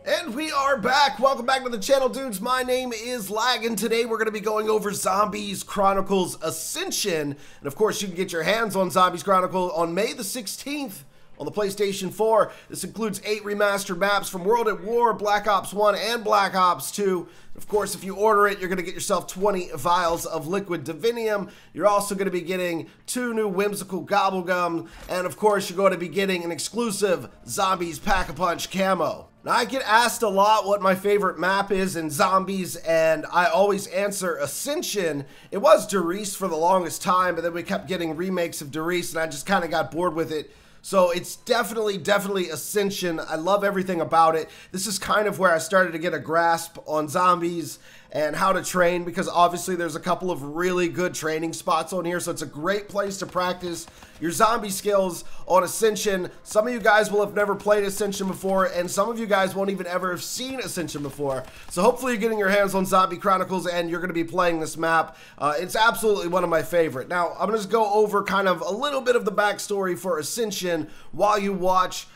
And we are back. Welcome back to the channel, dudes. My name is Lag, and today we're going to be going over Zombies Chronicles Ascension. And of course, you can get your hands on Zombies Chronicles on May the 16th on the PlayStation 4. This includes 8 remastered maps from World at War, Black Ops 1, and Black Ops 2. Of course, if you order it, you're going to get yourself 20 vials of liquid divinium. You're also going to be getting 2 new whimsical Gobble Gum. And of course, you're going to be getting an exclusive Zombies Pack-a-Punch camo. Now, I get asked a lot what my favorite map is in Zombies, and I always answer Ascension. It was Gersh for the longest time, but then we kept getting remakes of Gersh, and I just kind of got bored with it. So it's definitely Ascension. I love everything about it. This is kind of where I started to get a grasp on zombies and how to train, because obviously there's a couple of really good training spots on here, so it's a great place to practice your zombie skills on Ascension. Some of you guys will have never played Ascension before, and some of you guys won't even ever have seen Ascension before. So hopefully you're getting your hands on Zombie Chronicles and you're going to be playing this map. It's absolutely one of my favorite. Now, I'm going to just go over kind of a little bit of the backstory for Ascension while you watch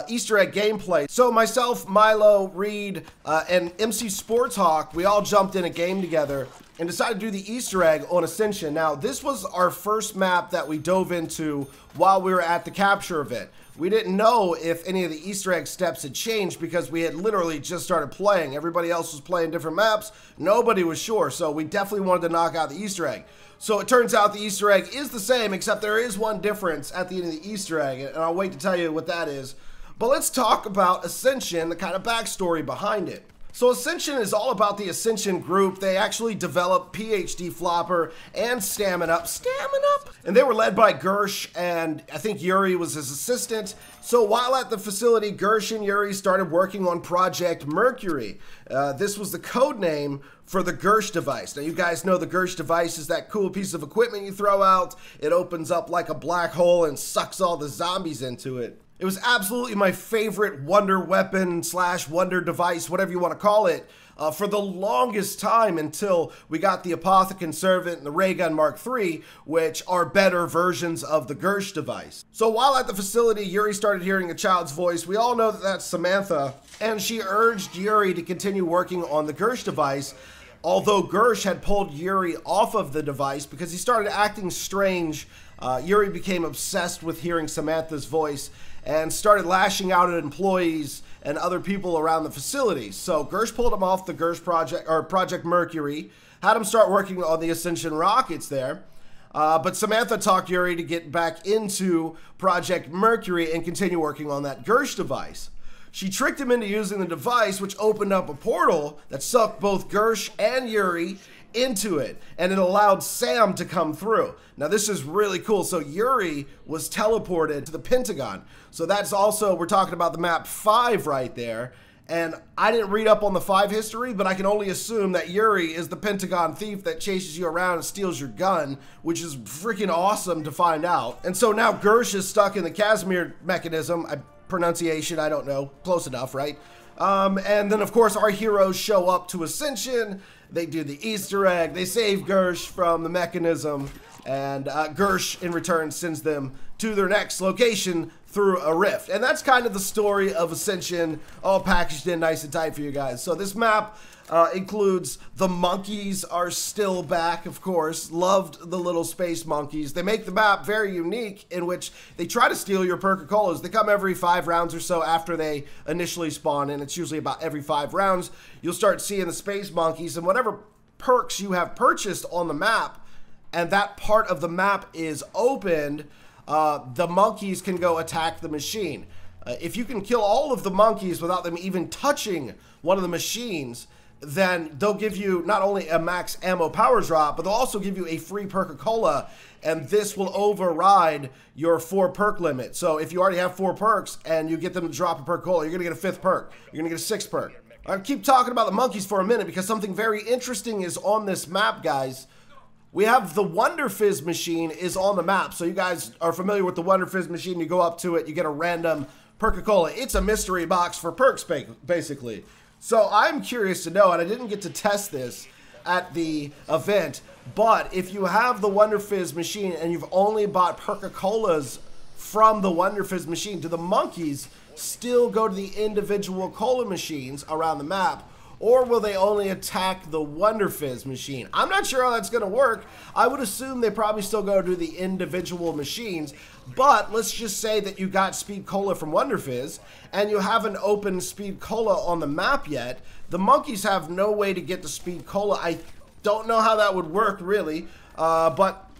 Easter egg gameplay. So myself, Milo, Reed, and MC Sportshawk, we all jumped in a game together and decided to do the Easter egg on Ascension. Now, this was our first map that we dove into while we were at the capture event. We didn't know if any of the Easter egg steps had changed because we had literally just started playing. Everybody else was playing different maps. Nobody was sure, so we definitely wanted to knock out the Easter egg. So it turns out the Easter egg is the same, except there is one difference at the end of the Easter egg, and I'll wait to tell you what that is. But let's talk about Ascension, the kind of backstory behind it. So Ascension is all about the Ascension group. They actually developed PhD Flopper and Stamina Up. And they were led by Gersh, and I think Yuri was his assistant. So while at the facility, Gersh and Yuri started working on Project Mercury. This was the code name for the Gersh Device. Now, you guys know the Gersh Device is that cool piece of equipment you throw out. It opens up like a black hole and sucks all the zombies into it. It was absolutely my favorite wonder weapon slash wonder device, whatever you want to call it, for the longest time until we got the Apothecon Servant and the Ray Gun Mark III, which are better versions of the Gersh Device. So while at the facility, Yuri started hearing a child's voice. We all know that that's Samantha, and she urged Yuri to continue working on the Gersh Device, although Gersh had pulled Yuri off of the device because he started acting strange. Yuri became obsessed with hearing Samantha's voice and started lashing out at employees and other people around the facility. So Gersh pulled him off the Gersh project, or Project Mercury, had him start working on the Ascension rockets there. But Samantha talked Yuri to get back into Project Mercury and continue working on that Gersh device. She tricked him into using the device, which opened up a portal that sucked both Gersh and Yuri into it, and it allowed Sam to come through. Now, this is really cool. So Yuri was teleported to the Pentagon. So that's also, we're talking about the map 5 right there. And I didn't read up on the 5 history, but I can only assume that Yuri is the Pentagon thief that chases you around and steals your gun, which is freaking awesome to find out. And so now Gersh is stuck in the Casimir mechanism. Pronunciation, I don't know. Close enough, right? And then, of course, our heroes show up to Ascension. They do the Easter egg. They save Gersh from the mechanism. And Gersh, in return, sends them to their next location through a rift. And that's kind of the story of Ascension, all packaged in nice and tight for you guys. So this map includes the monkeys are still back, of course. Loved the little space monkeys. They make the map very unique, in which they try to steal your Perca-Colas. They come every 5 rounds or so after they initially spawn, and it's usually about every 5 rounds. You'll start seeing the space monkeys, and whatever perks you have purchased on the map, and that part of the map is opened, the monkeys can go attack the machine. If you can kill all of the monkeys without them even touching one of the machines, then they'll give you not only a max ammo power drop, but they'll also give you a free Perca-Cola, and this will override your 4 perk limit. So if you already have 4 perks and you get them to drop a Perca-Cola, you're gonna get a 5th perk. You're gonna get a 6th perk. I'll keep talking about the monkeys for a minute because something very interesting is on this map, guys. We have the Wonder Fizz machine is on the map. So you guys are familiar with the Wonder Fizz machine. You go up to it, you get a random Perca-Cola. It's a mystery box for perks, basically. So I'm curious to know, and I didn't get to test this at the event, but if you have the Wonder Fizz machine and you've only bought Perca-Colas from the Wonder Fizz machine, do the monkeys still go to the individual cola machines around the map, or will they only attack the Wonder Fizz machine? I'm not sure how that's going to work. I would assume they probably still go to the individual machines, but let's just say that you got Speed Cola from Wonder Fizz, and you haven't opened Speed Cola on the map yet. The monkeys have no way to get to Speed Cola. I don't know how that would work, really, but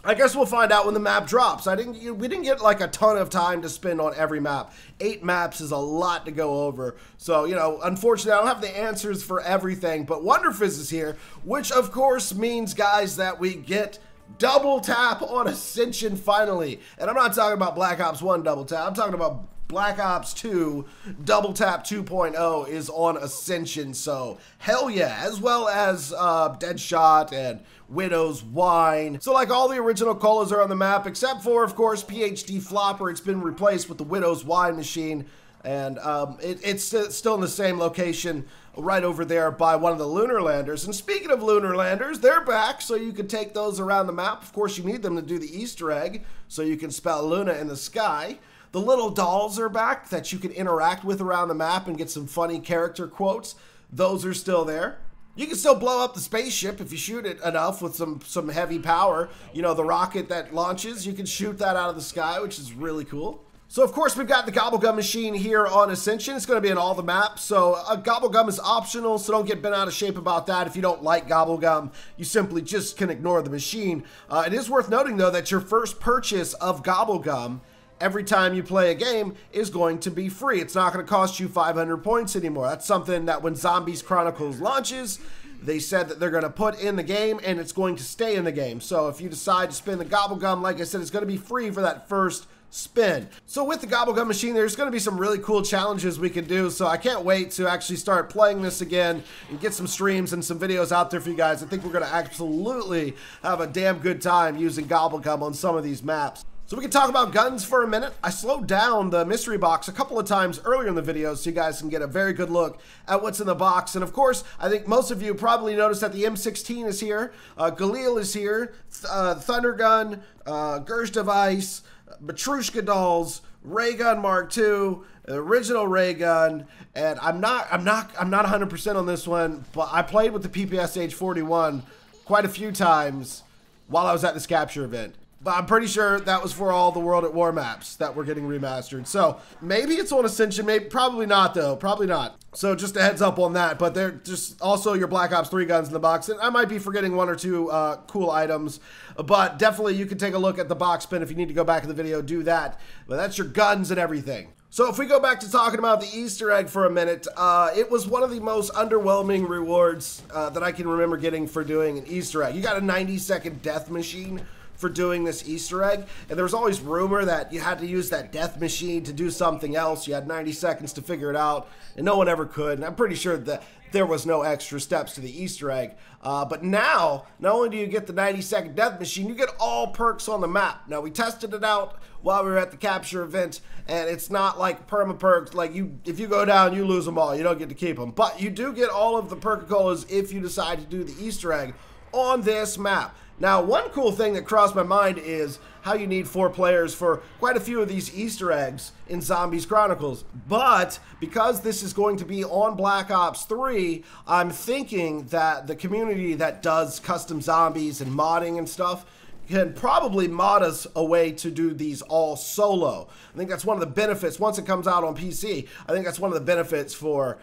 I guess we'll find out when the map drops. We didn't get like a ton of time to spend on every map. 8 maps is a lot to go over. So, you know, unfortunately, I don't have the answers for everything, but Wonder Fizz is here, which of course means, guys, that we get double tap on Ascension finally. And I'm not talking about Black Ops 1 double tap. I'm talking about Black Ops 2 Double Tap 2.0 is on Ascension, so hell yeah, as well as Deadshot and Widow's Wine. So like all the original colas are on the map, except for, of course, PhD Flopper. It's been replaced with the Widow's Wine machine, and it's still in the same location right over there by one of the lunar landers. And speaking of lunar landers, they're back, so you can take those around the map. Of course, you need them to do the Easter egg, so you can spell Luna in the sky. The little dolls are back that you can interact with around the map and get some funny character quotes. Those are still there. You can still blow up the spaceship if you shoot it enough with some heavy power. You know, the rocket that launches, you can shoot that out of the sky, which is really cool. So, of course, we've got the Gobble Gum Machine here on Ascension. It's going to be in all the maps. So, Gobble Gum is optional, so don't get bent out of shape about that. If you don't like Gobble Gum, you simply just can ignore the machine. It is worth noting, though, that your first purchase of Gobble Gum every time you play a game is going to be free. It's not going to cost you 500 points anymore. That's something that when Zombies Chronicles launches, they said that they're going to put in the game, and it's going to stay in the game. So if you decide to spin the Gobble Gum, like I said, it's going to be free for that first spin. So with the Gobble Gum Machine, there's going to be some really cool challenges we can do. So I can't wait to actually start playing this again and get some streams and some videos out there for you guys. I think we're going to absolutely have a damn good time using Gobble Gum on some of these maps. So we can talk about guns for a minute. I slowed down the mystery box a couple of times earlier in the video so you guys can get a very good look at what's in the box. And of course, I think most of you probably noticed that the M16 is here, Galil is here, Thunder Gun, Gersh Device, Matrushka Dolls, Ray Gun Mark II, the original Ray Gun, and I'm not 100% on this one, but I played with the PPS H41 quite a few times while I was at this capture event. But I'm pretty sure that was for all the World at War maps that were getting remastered. So maybe it's on Ascension, maybe, probably not though, probably not. So just a heads up on that, but they're just also your Black Ops 3 guns in the box. And I might be forgetting one or two cool items, but definitely you can take a look at the box bin if you need to go back in the video, do that. But that's your guns and everything. So if we go back to talking about the Easter egg for a minute, it was one of the most underwhelming rewards that I can remember getting for doing an Easter egg. You got a 90-second death machine for doing this Easter egg, and there was always rumor that you had to use that death machine to do something else. You had 90 seconds to figure it out, and no one ever could. And I'm pretty sure that there was no extra steps to the Easter egg. But now, not only do you get the 90-second death machine, you get all perks on the map. Now, we tested it out while we were at the capture event, and it's not like perma perks. Like if you go down, you lose them all. You don't get to keep them. But you do get all of the Perk-a-Colas if you decide to do the Easter egg on this map. Now, one cool thing that crossed my mind is how you need 4 players for quite a few of these Easter eggs in Zombies Chronicles. But because this is going to be on Black Ops 3, I'm thinking that the community that does custom zombies and modding and stuff can probably mod us a way to do these all solo. I think that's one of the benefits once it comes out on PC. I think that's one of the benefits for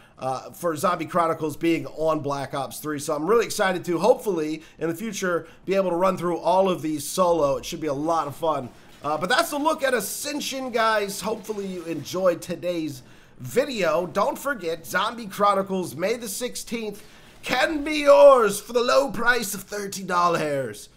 Zombie Chronicles being on Black Ops 3. So I'm really excited to hopefully in the future be able to run through all of these solo. It should be a lot of fun. But that's a look at Ascension, guys. Hopefully you enjoyed today's video. Don't forget, Zombie Chronicles May the 16th can be yours for the low price of $30.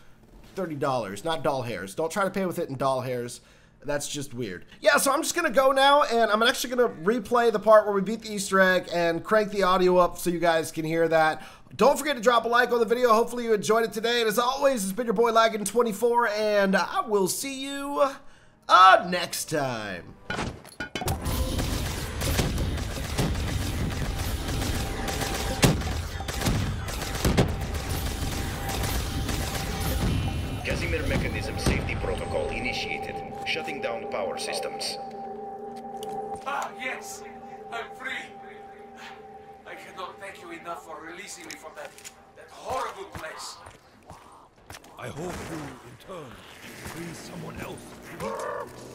$30, not doll hairs. Don't try to pay with it in doll hairs. That's just weird. Yeah, so I'm just gonna go now, and I'm actually gonna replay the part where we beat the Easter egg and crank the audio up so you guys can hear that. Don't forget to drop a like on the video. Hopefully you enjoyed it today. And as always, it's been your boy Laggin24, and I will see you next time. Casimir mechanism safety protocol initiated, shutting down power systems. Ah, yes, I'm free. I cannot thank you enough for releasing me from that horrible place. I hope you, in turn, free someone else to eat.